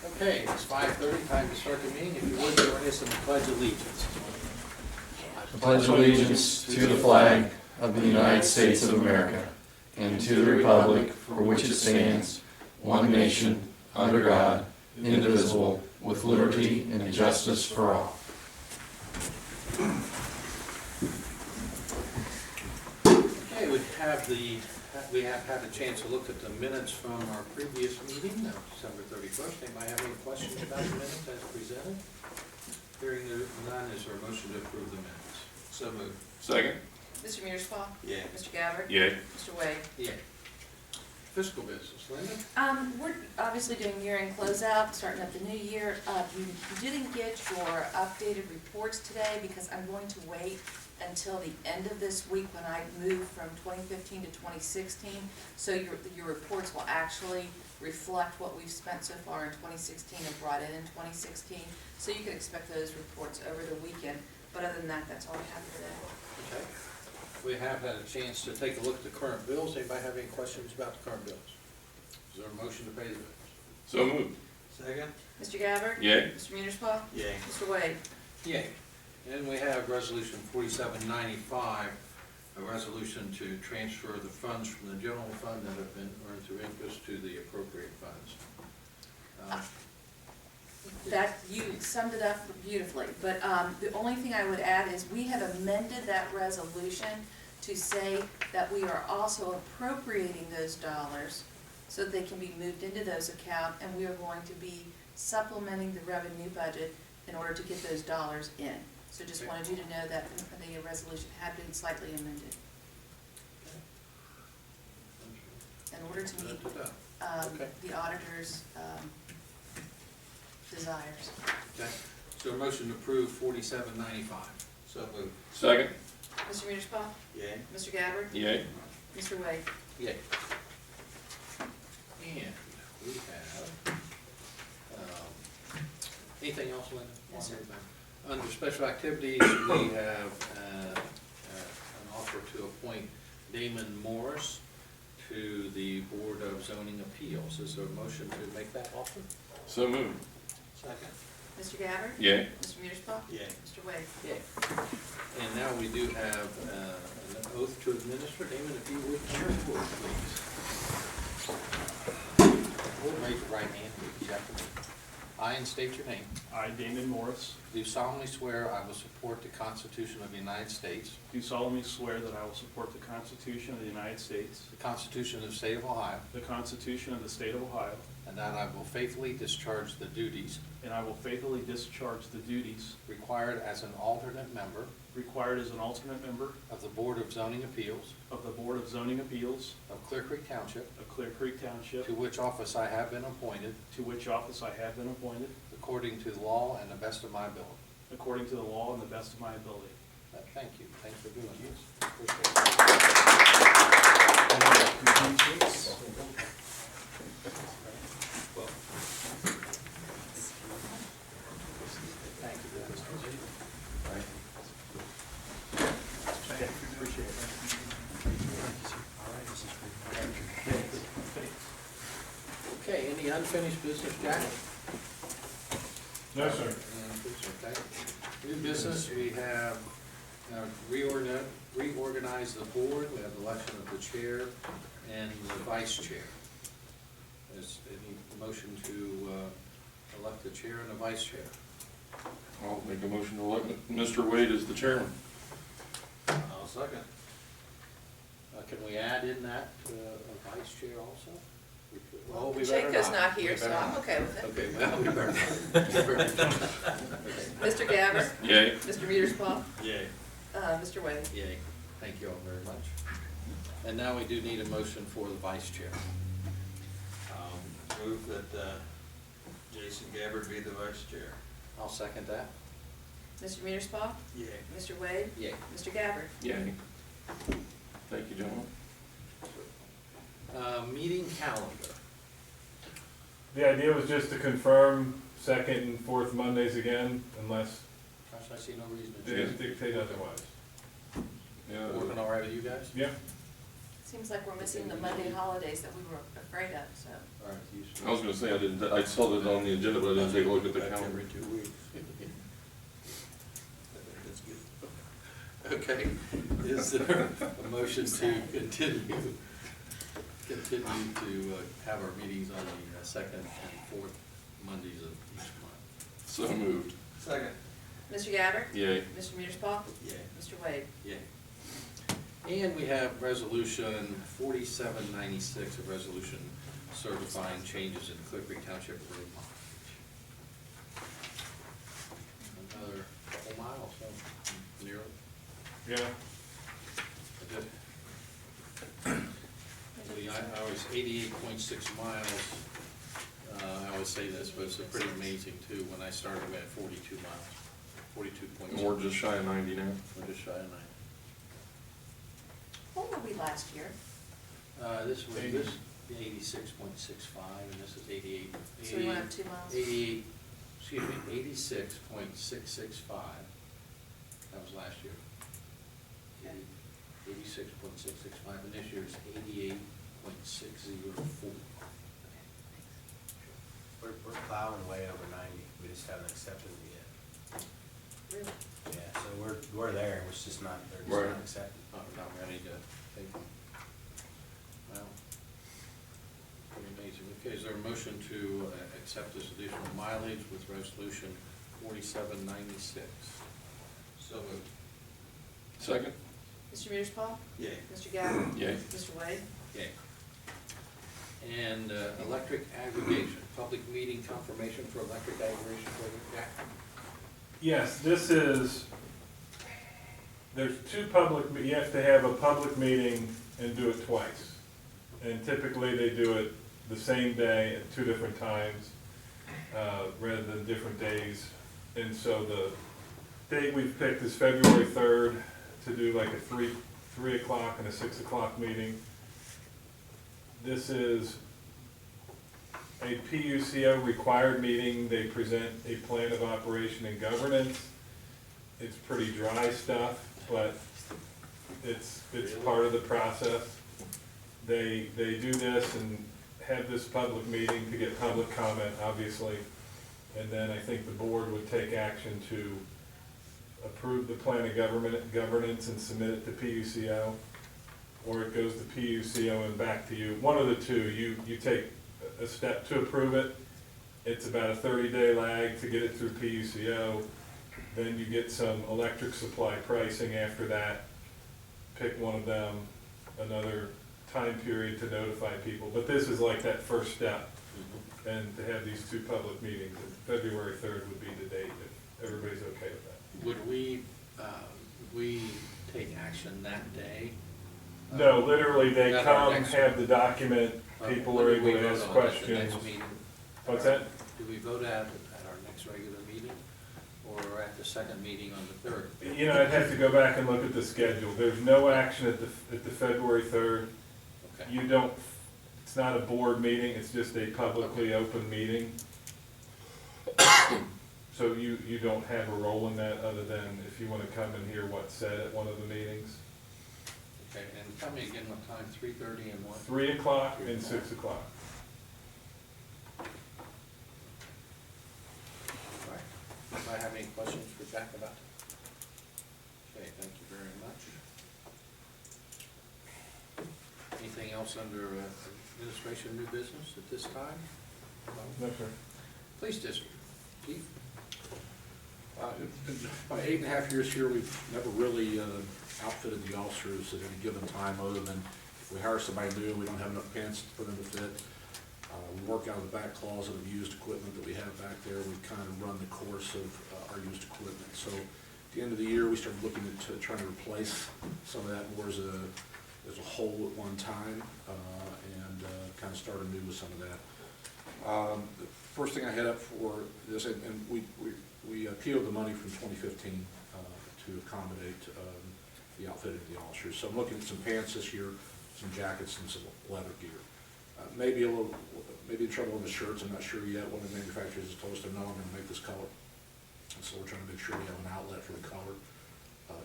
Okay, it's 5:30, time to start the meeting. If you would, join us in the Pledge of Allegiance. I pledge allegiance to the flag of the United States of America and to the republic for which it stands, one nation, under God, indivisible, with liberty and justice for all. Okay, we have had a chance to look at the minutes from our previous meeting, December 31st. Anybody have any questions about the minutes as presented? Hearing none, is there a motion to approve the minutes? So moved. Second. Mr. Mearsclaw? Yay. Mr. Gabbard? Yay. Mr. Wade? Yeah. Fiscal business, Linda? We're obviously doing year-end closeout, starting up the new year. You didn't get your updated reports today because I'm going to wait until the end of this week when I move from 2015 to 2016. So your reports will actually reflect what we've spent so far in 2016 and brought in 2016. So you can expect those reports over the weekend. But other than that, that's all I have today. Okay. We have had a chance to take a look at the current bills. Anybody have any questions about the current bills? Is there a motion to pay the bills? So moved. Second? Mr. Gabbard? Yay. Mr. Mearsclaw? Yay. Mr. Wade? Yay. And we have resolution 4795, a resolution to transfer the funds from the general fund that have been earned through interest to the appropriate funds. That, you summed it up beautifully, but the only thing I would add is we have amended that resolution to say that we are also appropriating those dollars so that they can be moved into those accounts, and we are going to be supplementing the revenue budget in order to get those dollars in. So just wanted you to know that the resolution had been slightly amended in order to meet Okay. the auditor's desires. Okay. So a motion to approve 4795. So moved. Second. Mr. Mearsclaw? Yay. Mr. Gabbard? Yay. Mr. Wade? Yay. And we have, anything else, Linda? Yes, sir. Under special activities, we have an offer to appoint Damon Morris to the Board of Zoning Appeals. Is there a motion to make that offer? So moved. Second. Mr. Gabbard? Yay. Mr. Mearsclaw? Yay. Mr. Wade? Yay. And now we do have an oath to administer. Damon, if you would come forward, please. Raise your right hand, repeat after me. I, and state your name, I, Damon Morris, do solemnly swear I will support the Constitution of the United States, do solemnly swear that I will support the Constitution of the United States, the Constitution of the State of Ohio, the Constitution of the State of Ohio, and that I will faithfully discharge the duties and I will faithfully discharge the duties required as an alternate member required as an alternate member of the Board of Zoning Appeals of the Board of Zoning Appeals of Clearcreek Township, of Clearcreek Township, to which office I have been appointed to which office I have been appointed, according to the law and the best of my ability. according to the law and the best of my ability. Thank you. Thanks for doing this. Appreciate it. Thank you, Dennis. Okay, appreciate it. Okay, any unfinished business, Jack? No, sir. Okay. New business, we have reorganized the board. We have the election of the chair and the vice chair. Is any motion to elect the chair and the vice chair? I'll make a motion to elect Mr. Wade as the chairman. I'll second. Can we add in that a vice chair also? We could- Well, we better Pacheco's not here, We so better I'm not. okay with it. Okay, well, we better not. Mr. Gabbard? Yay. Mr. Mearsclaw? Yay. Mr. Wade? Yay. Thank you all very much. And now we do need a motion for the vice chair. Move that Jason Gabbard be the vice chair. I'll second that. Mr. Mearsclaw? Yay. Mr. Wade? Yay. Mr. Gabbard? Yay. Thank you, gentlemen. Meeting calendar. The idea was just to confirm second and fourth Mondays again, unless Gosh, I see no reason to they change. dictate otherwise. Yeah. Working all right with you guys? Yeah. Seems like we're missing the Monday holidays that we were afraid of, so. All right, you should- I was gonna say, I saw that on the agenda, but I didn't take a look at the Back calendar. every 2 weeks. That's good. Okay, is there a motion to continue to have our meetings on the second and fourth Mondays of each month? So moved. Second. Mr. Gabbard? Yay. Mr. Mearsclaw? Yay. Mr. Wade? Yay. And we have resolution 4796, a resolution certifying changes in Clearcreek Township road mileage. Another couple miles, so nearly. Yeah, I was 88.6 miles. I always say this, but it's pretty amazing too. When I started, we had 42 miles, 42.6. We're just shy of 90 now. We're just shy of 90. What were we last year? This was 86.65, and this is 88. So we went up 2 miles? 88, excuse me, 86.665. That was last year. 86.665, and this year's 88.604. We're plowing way over 90, we just haven't accepted it yet. Really? Yeah, so we're there, it's just not, they're just Right. not accepted. Not ready to take them. Well, pretty amazing. Okay, is there a motion to accept this additional mileage with resolution 4796? So moved. Second? Mr. Mearsclaw? Yay. Mr. Gabbard? Yay. Mr. Wade? Yay. And electric aggregation, public meeting confirmation for electric aggregation program. Jack? yes, there's you have to have a public meeting and do it twice. And typically they do it the same day at 2 different times, rather than different days. And so the date we've picked is February 3rd to do like a 3 o'clock and a 6 o'clock meeting. This is a PUCO required meeting. They present a plan of operation and governance. It's pretty dry stuff, but it's part of the process. They do this and have this public meeting to get public comment, obviously. And then I think the board would take action to approve the plan of governance and submit it to PUCO, or it goes to PUCO and back to you. One of the two, you take a step to approve it. It's about a 30-day lag to get it through PUCO. Then you get some electric supply pricing after that. Pick one of them, another time period to notify people. But this is like that first step. And to have these 2 public meetings, February 3rd would be the date if everybody's okay with that. Would we take action that day? No, literally, they At our come, next- have the document, people are When do we able to vote ask on that, the questions. next meeting? What's that? Do we vote at our next regular meeting, or at the second meeting on the 3rd? You know, I'd have to go back and look at the schedule. There's no action at the February 3rd. Okay. You don't, it's not a board meeting, it's just a publicly open meeting. So you don't have a role in that, other than if you want to come and hear what's said at one of the meetings. Okay, and tell me again what time, 3:30 and what? 3 o'clock and 6 o'clock. All right. Do I have any questions for Jack about it? Okay, thank you very much. Anything else under administration, new business at this time? No? No, sir. Police district, Chief? In my 8.5 years here, we've never really outfitted the officers at any given time, other than if we hire somebody new, we don't have enough pants for them to fit. We work out of the back closet of used equipment that we have back there. We kind of run the course of our used equipment. So at the end of the year, we started looking at trying to replace some of that more as a whole at one time, and kind of start anew with some of that. The first thing I had up for this, and we appealed the money from 2015 to accommodate the outfitting of the officers. So I'm looking at some pants this year, some jackets, and some leather gear. Maybe the trouble with the shirts, I'm not sure yet. One of the manufacturers has told us, no, I'm gonna make this color. And so we're trying to make sure we have an outlet for the color,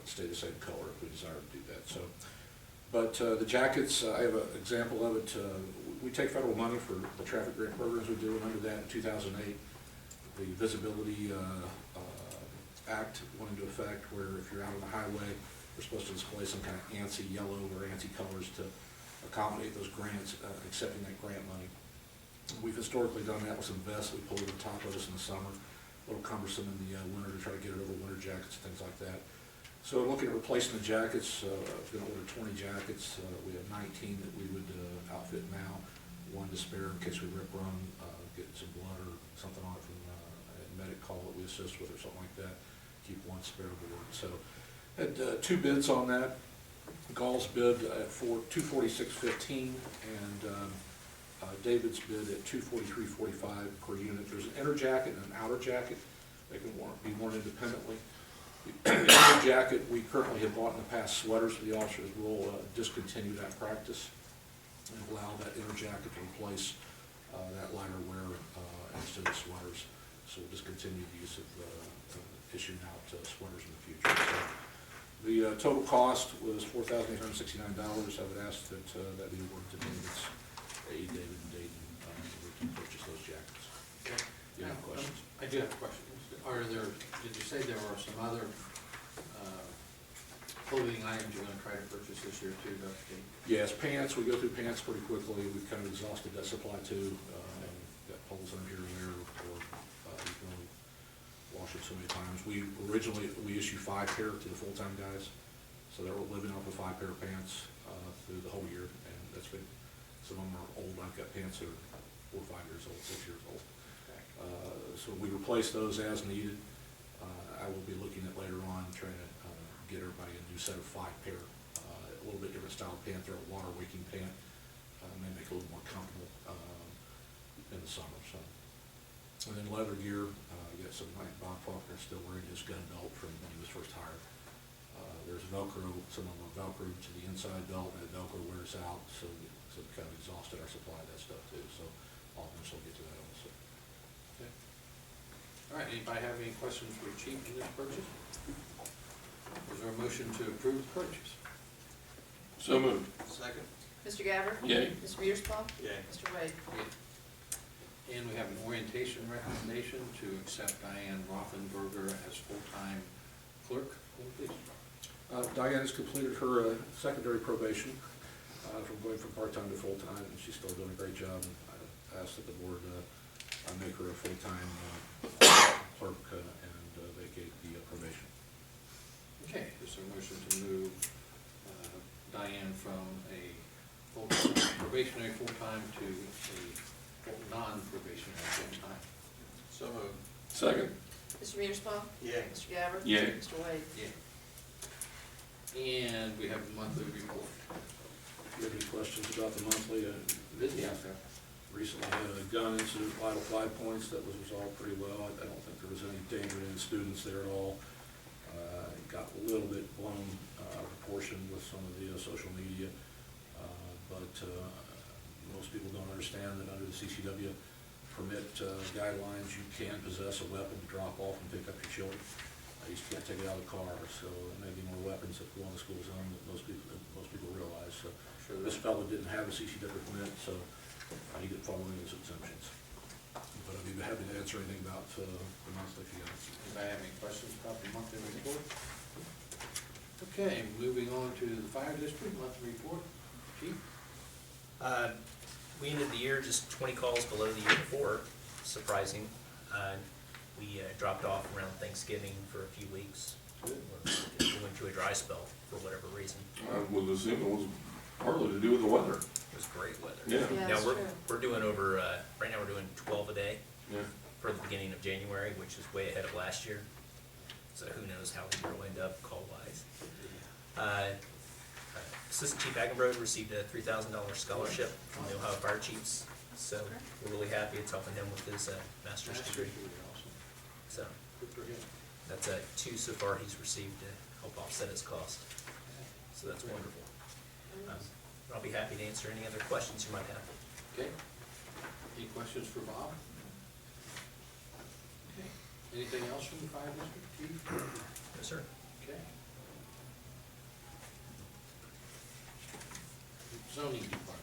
stay the same color if we desire to do that. So But the jackets, I have an example of it. We take federal money for the traffic grant programs we do, and under that in 2008, the Visibility Act went into effect where if you're out on the highway, we're supposed to display some kind of ANSI yellow or ANSI colors to accommodate those grants, accepting that grant money. We've historically done that with some vests we pull over the top of us in the summer, a little cumbersome in the winter to try to get it over winter jackets, things like that. So looking at replacing the jackets, I'm going to order 20 jackets. We have 19 that we would outfit now, one to spare in case we rip run, get some blood or something on it from a medic call that we assist with or something like that. Keep one spare aboard. So had 2 bids on that. Gall's bid at $246.15 and David's bid at $243.45 per unit. There's an inner jacket and an outer jacket. They can be worn independently. The inner jacket, we currently have bought in the past sweaters for the officers. We'll discontinue that practice and allow that inner jacket to replace that lighter wear instead of sweaters. So we'll discontinue the use of issuing out sweaters in the future. So the total cost was $4,869. I would ask that that be awarded to David and Dayton to purchase those jackets. Okay. You have questions? I do have questions. Did you say there were some other clothing items you're gonna try to purchase this year too, Dusty? Yes, pants, we go through pants pretty quickly. We've kind of exhausted that supply too. Got holes in here and there, or you can only wash it so many times. We issue 5 pair to the full-time guys, so they're living off of 5 pair of pants through the whole year, and that's been, some of them are old. I've got pants that are 4 or 5 years old, 6 years old. So we replace those as needed. I will be looking at later on trying to get everybody a new set of 5 pair, a little bit different style pant. They're a water wicking pant, may make it a little more comfortable in the summer. So, and then leather gear. We got some like Bob Faulkner still wearing his gun belt from when he was first hired. There's Velcro. Some of them are Velcro to the inside belt, and the Velcro wears out, so we kind of exhausted our supply of that stuff too. So all of us will get to that also. Okay. All right, anybody have any questions for Chief in this purchase? Is there a motion to approve the purchase? So moved. Second? Mr. Gabbard? Yay. Mr. Mearsclaw? Yay. Mr. Wade? And we have an orientation recommendation to accept Diane Rothenberger as full-time clerk. Please. Diane has completed her secondary probation from going from part-time to full-time, and she's still doing a great job. And I asked that the board make her a full-time clerk and vacate the probation. Okay, is there a motion to move Diane from a full-time probationary full-time to a non-probationary full-time? So moved. Second. Mr. Mearsclaw? Yay. Mr. Gabbard? Yay. Mr. Wade? Yeah. And we have a monthly report. Do you have any questions about the monthly? Busy out there. Recently had a gun incident, vital 5 points, that was resolved pretty well. I don't think there was any danger to any students there at all. It got a little bit blown out of proportion with some of the social media, but most people don't understand that under the CCW permit guidelines, you can possess a weapon to drop off and pick up your children. You just can't take it out of the car, so there may be more weapons that go on the school zone that most people realize. So Sure. this fellow didn't have a CCW permit, so he didn't follow any of those exemptions. But I'd be happy to answer anything about the monthly if you guys. Anybody have any questions about the monthly report? Okay, moving on to the fire district monthly report. Chief? We ended the year just 20 calls below the year before, surprising. We dropped off around Thanksgiving for a few weeks. Good. We went through a dry spell for whatever reason. I would assume it was partly to do with the weather. It was great weather. Yeah. Yeah, Now that's we're true. doing over right now we're doing 12 a day Yeah. for the beginning of January, which is way ahead of last year. So who knows how the year will end up call wise. Assistant Chief Agenbrode received a $3,000 scholarship from the Ohio Fire Chiefs, so we're really happy. It's helping him with his master's degree. Awesome. So Good for him. that's 2 so far he's received to help offset his cost. So that's wonderful. I'll be happy to answer any other questions you might have. Okay. Any questions for Bob? Okay. Anything else from the fire district, Chief? Yes, sir. Okay. zoning department.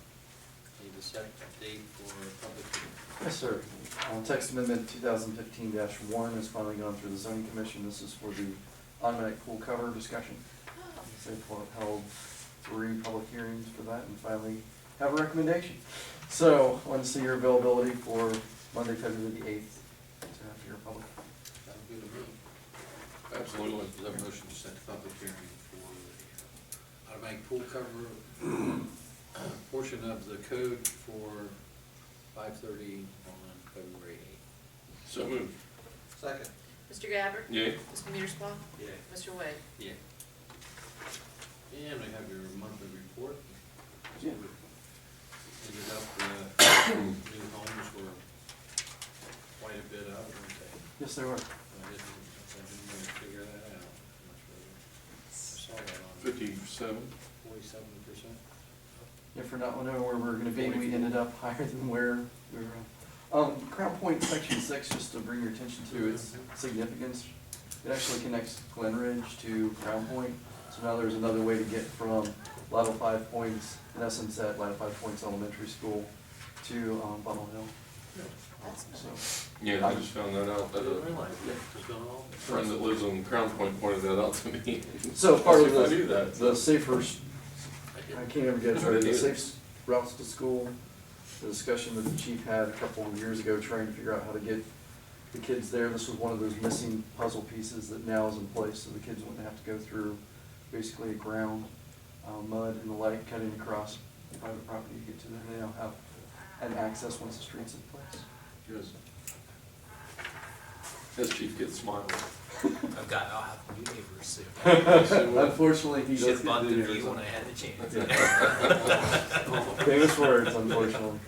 Need to set a date for a public hearing. Yes, sir. Text amendment 2015-1 has finally gone through the zoning commission. This is for the automatic pool cover discussion. They've held 3 public hearings for that and finally have a recommendation. So, I want to see your availability for Monday, February the 8th to have your public. Sounds good to me. Absolutely. Is there a motion to set the public hearing for the automatic pool cover portion of the code for 5:30 on February 8th? So moved. Second. Mr. Gabbard? Yay. Mr. Mearsclaw? Yeah. Mr. Wade? Yeah. And we have your monthly report. Yeah. Ended up, new homes were quite a bit up, weren't they? Yes, they were. I didn't really figure that out much further. I saw that on 57. 47%. Yeah, for not knowing where we were gonna be, we ended up higher than where we were. Crown Point Section 6, just to bring your attention to its significance, it actually connects Glen Ridge to Crown Point. So now there's another way to get from Lateral 5 Points, in essence at Lateral 5 Points Elementary School, to Bottle Hill. That's nice. So, Yeah, I just found that out, I that didn't a realize that. It's going on. friend that lives on Crown Point pointed that out to me. so part of I knew that. the safer, I I didn't. can't ever get it I right, didn't the either. safe routes to school, the discussion that the chief had a couple of years ago trying to figure out how to get the kids there. This was one of those missing puzzle pieces that now is in place, so the kids wouldn't have to go through basically a ground, mud and the like, cutting across private property to get to them. They now have an access once the street's in place. Yes. This chief gets smiling. I'll have new neighbors soon. Unfortunately, he does Should get bought the to view do when I had the chance. it. Famous words, unfortunately.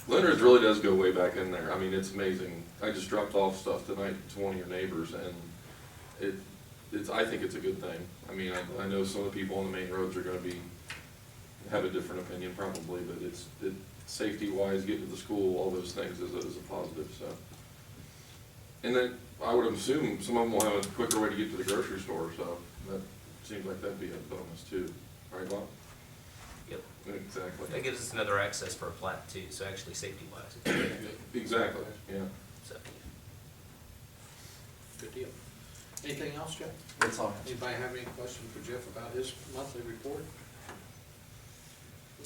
Glen Ridge really does go way back in there. I mean, it's amazing. I just dropped off stuff tonight to one of your neighbors, and I think it's a good thing. I mean, I know some of the people on the main roads are gonna have a different opinion probably, but safety-wise, getting to the school, all those things is a positive, so. And then, I would assume some of them will have a quicker way to get to the grocery store, so that seems like that'd be a bonus too, right, Bob? Yep. Exactly. That gives us another access for a plat too, so actually safety-wise, it's good. Exactly, yeah. So, Good deal. Anything else, Jeff? That's all. I have. Anybody have any questions for Jeff about his monthly report?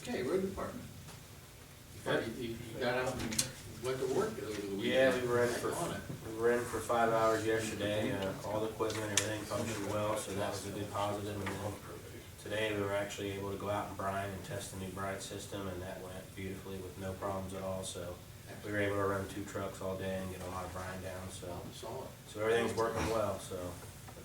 Okay, road department. You got out and went to work over the weekend. Yeah, we were in for, On it. we were in for 5 hours yesterday, all the equipment, everything functioned well, so that was a good positive. And then today, we were actually able to go out in brine and test the new brine system, and that went beautifully with no problems at all, so we were able to run 2 trucks all day and get a lot of brine down, so. Saw it. So everything's working well, so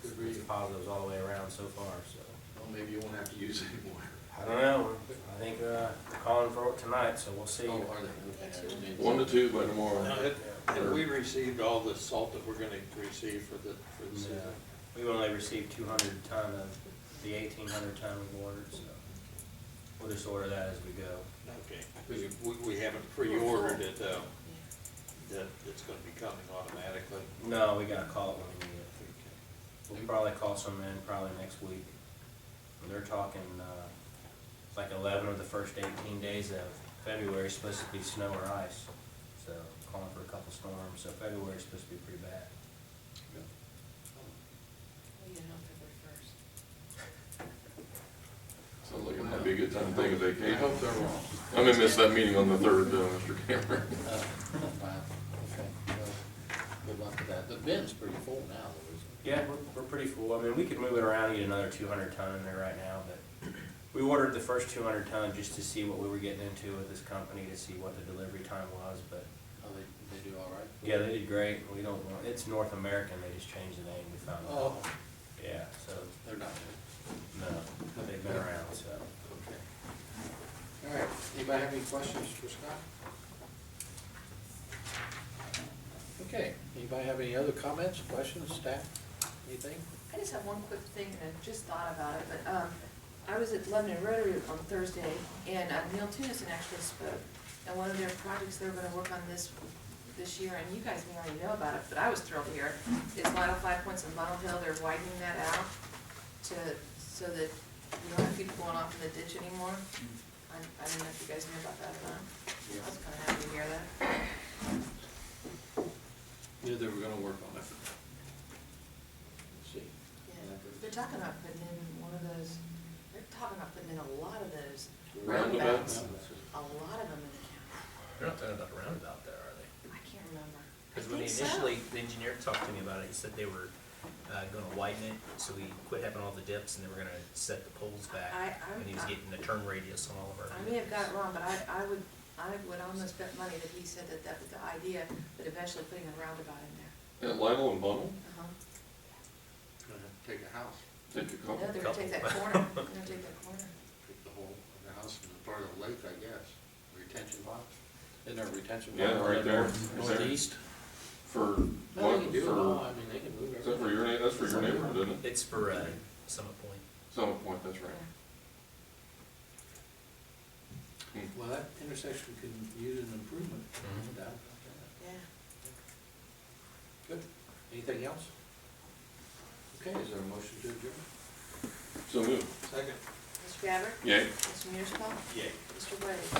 Good it's reading. positives all the way around so far, so. Well, maybe you won't have to use it anymore. I don't know, I think, they're calling for it tonight, so we'll see. Oh, are they? Okay. 1 to 2 by tomorrow. And we received all the salt that we're gonna receive for the season. Yeah. We've only received 200 ton of the 1,800 ton we ordered, so we'll just order that as we go. Okay, because we haven't pre-ordered it, that it's gonna be coming automatically. No, we gotta call it when we need it. We'll probably call some in probably next week. They're talking, it's like 11 of the first 18 days of February is supposed to be snow or ice. So calling for a couple storms, so February is supposed to be pretty bad. We get it on February 1st. Sounds like it might be a good time to take a I vacation. hope they're wrong. I'm gonna miss that meeting on the 3rd, Mr. Cameron. Wow, okay. Well, good luck with that. The bin's pretty full now, though, isn't it? Yeah, we're pretty full. I mean, we could move it around and get another 200 ton in there right now, but we ordered the first 200 ton just to see what we were getting into with this company, to see what the delivery time was, but Oh, they do all right? yeah, they did great. We don't want, it's North American, they just changed the name, we found out. Oh, Yeah, so, they're not new. no, they've been around, so. Okay. All right, anybody have any questions for Scott? Okay, anybody have any other comments, questions, staff, anything? I just have one quick thing, and I just thought about it, but, I was at Lebanon Rotary on Thursday, and Neil Tunison actually spoke, and one of their projects they're gonna work on this year, and you guys may already know about it, but I was thrilled to hear, is Lateral 5 Points in Bottle Hill, they're widening that out so that you don't have people going off in the ditch anymore. I don't know if you guys knew about that or not. I was kinda happy to hear that. Knew they were gonna work on it. Let's see. Yeah, they're talking about putting in one of those, they're talking about putting in a lot of those Roundabouts? roundabouts. A lot of them in the county. They're not talking about a roundabout there, are they? I can't remember. Because I when think so. initially, the engineer talked to me about it, he said they were gonna widen it, so we quit having all the dips, and they were gonna set the poles back. And he was getting the turn radius on all of our. I may have got it wrong, but I would almost bet money that he said that that was the idea, but eventually putting a roundabout in there. Yeah, Lionel and Bundle, Uh-huh. Gonna take a house, take a couple. No, they're gonna take that corner, they're gonna take that corner. take the whole, the house and the part of the lake, I guess. Retention pond. Isn't there a retention pond? Yeah, right there. Northeast? For, No, what, they can do it all, for, I mean, they can move is that for everything. your, that's for your neighborhood, isn't it? It's for Summit Point. Summit Point, that's right. Well, that intersection can use an improvement, no Mhm. doubt about that. Yeah. Good. Anything else? Okay, is there a motion to adjourn? So move. Second. Mr. Gabbard? Yay. Mr. Mearsclaw? Yay. Mr. Wade? Yeah.